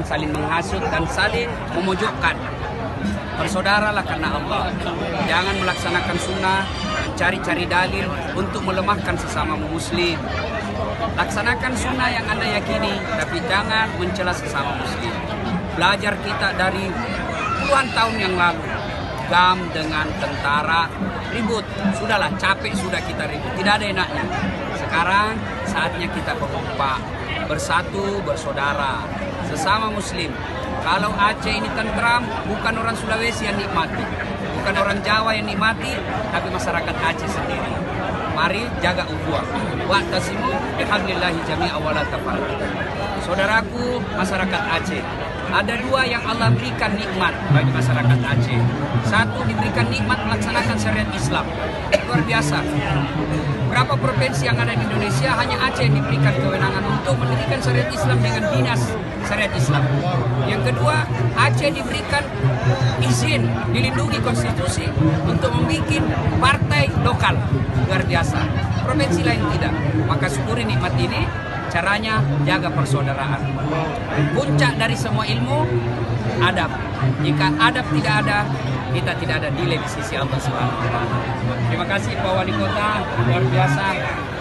saling menghasut dan saling memojokkan. Bersaudaralah karena Allah. Jangan melaksanakan sunnah, mencari-cari dalil untuk melemahkan sesama muslim. Laksanakan sunnah yang Anda yakini, tapi jangan mencela sesama muslim. Belajar kita dari puluhan tahun yang lalu, GAM dengan tentara ribut. Sudahlah, capek sudah kita ribut, tidak ada enaknya. Sekarang saatnya kita berkompak, bersatu, bersaudara, sesama muslim. Kalau Aceh ini tentram, bukan orang Sulawesi yang nikmati, bukan orang Jawa yang nikmati, tapi masyarakat Aceh sendiri. Mari jaga ukhuwah. Wa'tasimu bihablillahi jami'a wa la tafarraqu. Saudaraku, masyarakat Aceh, ada dua yang Allah berikan nikmat bagi masyarakat Aceh. Satu, diberikan nikmat melaksanakan syariat Islam. Luar biasa. Berapa provinsi yang ada di Indonesia, hanya Aceh yang diberikan kewenangan untuk mendirikan syariat Islam dengan dinas syariat Islam. Yang kedua, Aceh diberikan izin, dilindungi konstitusi untuk membuat partai lokal. Luar biasa. Provinsi lain tidak. Maka syukuri nikmat ini. Caranya jaga persaudaraan. Puncak dari semua ilmu, adab. Jika adab tidak ada, kita tidak ada nilai di sisi Allah Subhanahu wa Ta'ala. Terima kasih Pak Wali Kota, luar biasa.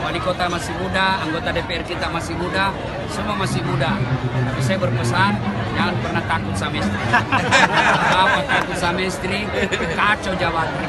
Wali Kota masih muda, anggota DPR kita masih muda, semua masih muda. Tapi saya berpesan, jangan pernah takut sama istri. Apa takut sama istri, kacau jabatan.